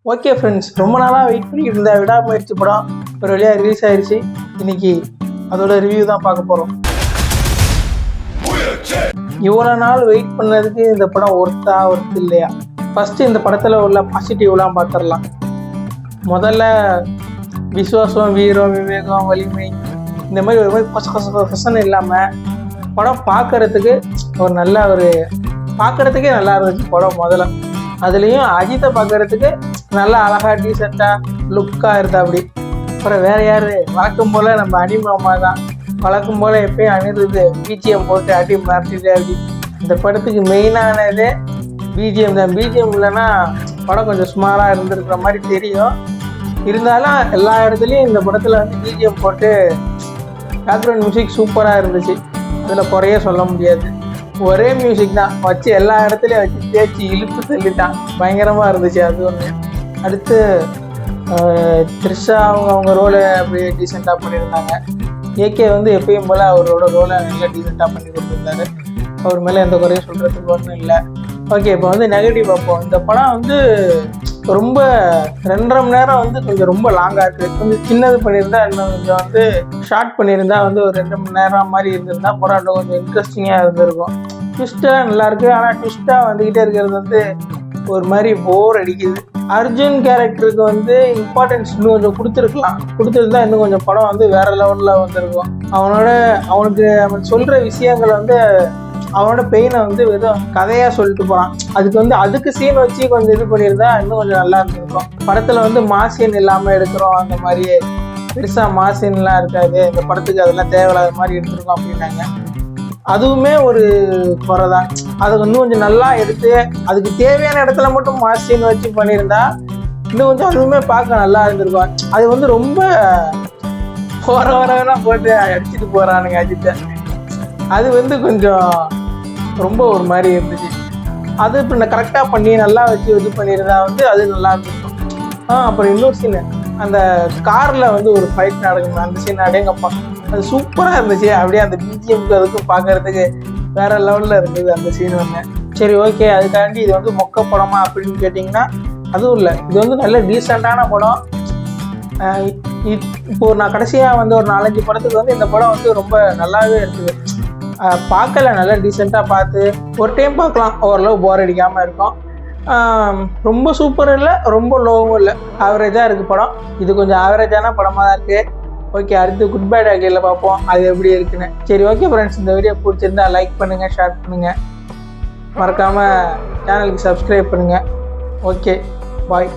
Okay friends, ரொம்ப நாளாக wait பண்ணிக்கிட்டு இருந்த விடாமுயற்சி படம் ஒரு வழியாக ரிலீஸ் ஆயிடுச்சு. இன்னைக்கு அதோட ரிவ்யூ தான் பார்க்க போகிறோம். இவ்வளோ நாள் வெயிட் பண்ணதுக்கு இந்த படம் ஒர்த்து இல்லையா? ஃபஸ்ட்டு இந்த படத்தில் உள்ள பாசிட்டிவ்லாம் பார்த்துடலாம். முதல்ல விஸ்வாசம், வீரம், விவேகம், வலிமை இந்த மாதிரி ஒரு மாதிரி கொசன்னு இல்லாமல் படம் பார்க்கறதுக்கே நல்லா இருந்துச்சு படம். முதல்ல அதுலேயும் அஜித்தை பார்க்கறதுக்கு நல்லா அழகாக டீசெண்டாக லுக்காக இருந்தா அப்படி. அப்புறம் வேறு யார், வழக்கம் போல் நம்ம அனிமாமா தான். வழக்கம் போல் எப்பயும் அணிருது பிஜிஎம் போட்டு அடி மாற்றிட்டு அப்படி. இந்த படத்துக்கு மெயினானதே பிஜிஎம் தான். பிஜிஎம் இல்லைன்னா படம் கொஞ்சம் சுமாராக இருந்திருக்கிற மாதிரி தெரியும். இருந்தாலும் எல்லா இடத்துலையும் இந்த படத்தில் பிஜிஎம் போட்டு பேக்ரவுண்ட் மியூசிக் சூப்பராக இருந்துச்சு. அதில் குறைய சொல்ல முடியாது. ஒரே மியூசிக் தான் வச்சு எல்லா இடத்துலையும் வச்சு தேய்ச்சி இழுத்து தள்ளிட்டான். பயங்கரமாக இருந்துச்சு அது ஒன்று. அடுத்து த்ரிஷா அவங்க ரோலை அப்படியே டீசெண்டாக பண்ணியிருந்தாங்க. ஏகே எப்பயும் போல் அவரோட ரோலை நல்லா டீசெண்டாக பண்ணி கொடுத்துருந்தாரு. அவர் மேலே எந்த குறையும் சொல்கிறதுக்கு ஒன்றும் இல்லை. ஓகே, இப்போ நெகட்டிவ் பார்ப்போம். இந்த படம் ரொம்ப 2.5 மணி நேரம் கொஞ்சம் ரொம்ப லாங்காக இருக்குது. கொஞ்சம் சின்னது பண்ணியிருந்தா இன்னும் கொஞ்சம் ஷார்ட் பண்ணியிருந்தா ஒரு 2 மணி நேரம் மாதிரி இருந்திருந்தா படம் இன்னும் கொஞ்சம் இன்ட்ரெஸ்டிங்காக இருந்திருக்கும். ட்விஸ்ட்டாக நல்லாயிருக்கு. ஆனால் ட்விஸ்ட்டாக வந்துக்கிட்டே இருக்கிறது ஒரு மாதிரி போர் அடிக்குது. அர்ஜுன் கேரக்டருக்கு இம்பார்ட்டன்ஸ் இன்னும் கொஞ்சம் கொடுத்துருந்தா இன்னும் கொஞ்சம் படம் வேறு லெவலில் வந்திருக்கும். அவனுக்கு அவன் சொல்கிற விஷயங்கள் அவனோட பெயினை வெறும் கதையாக சொல்லிட்டு போகிறான். அதுக்கு சீன் வச்சு கொஞ்சம் இது பண்ணியிருந்தா இன்னும் கொஞ்சம் நல்லா இருந்திருக்கும். படத்தில் மாசின் இல்லாமல் எடுக்கிறோம், அந்த மாதிரியே பெருசாக மாசின்லாம் இருக்காது இந்த படத்துக்கு, அதெல்லாம் தேவையில்லாத மாதிரி எடுத்துருக்கோம் அப்படின்னாங்க. அதுவுமே ஒரு குறை தான். அதை இன்னும் கொஞ்சம் நல்லா எடுத்து அதுக்கு தேவையான இடத்துல மட்டும் மாசின் வச்சு பண்ணியிருந்தா இன்னும் கொஞ்சம் அதுவுமே பார்க்க நல்லா இருந்திருக்கும். அது ரொம்ப வரவனா போட்டு அடிச்சுட்டு போகிறானுங்க அஜித்தை. அது கொஞ்சம் ரொம்ப ஒரு மாதிரி இருந்துச்சு. அது இப்போ நான் கரெக்டாக பண்ணி நல்லா வச்சு இது பண்ணியிருந்தா அது நல்லா இருந்திருக்கும். அப்புறம் இன்னொரு சீனு, அந்த காரில் ஒரு ஃபைட் நடக்குது. அந்த சீன் அடேங்கப்பா, அது சூப்பராக இருந்துச்சு. அப்படியே அந்த பிஜிஎம்க்கு அதுக்கும் பார்க்கறதுக்கு வேற லெவலில் இருந்தது அந்த சீன் சரி, ஓகே. அதுக்காண்டி இது மொக்க படமா அப்படின்னு கேட்டிங்கன்னா அதுவும் இல்லை. இது நல்ல டீசெண்டான படம். இப்போ நான் கடைசியாக ஒரு 4-5 படத்துக்கு இந்த படம் ரொம்ப நல்லாவே இருக்குது. பார்க்கல, நல்லா டீசெண்டாக பார்த்து ஒரு டைம் பார்க்கலாம். ஓரளவு போர் அடிக்காமல் இருக்கும். ரொம்ப சூப்பரும் இல்லை, ரொம்ப லோவும் இல்லை, ஆவரேஜாக இருக்குது படம். இது கொஞ்சம் ஆவரேஜான படமாக தான் இருக்குது. ஓகே, அடுத்து குட் பேட் அகையில் பார்ப்போம் அது எப்படி இருக்குன்னு. சரி, ஓகே ஃப்ரெண்ட்ஸ், இந்த வீடியோ பிடிச்சிருந்தா லைக் பண்ணுங்கள், ஷேர் பண்ணுங்கள், மறக்காமல் சேனலுக்கு சப்ஸ்கிரைப் பண்ணுங்கள். ஓகே, பாய்.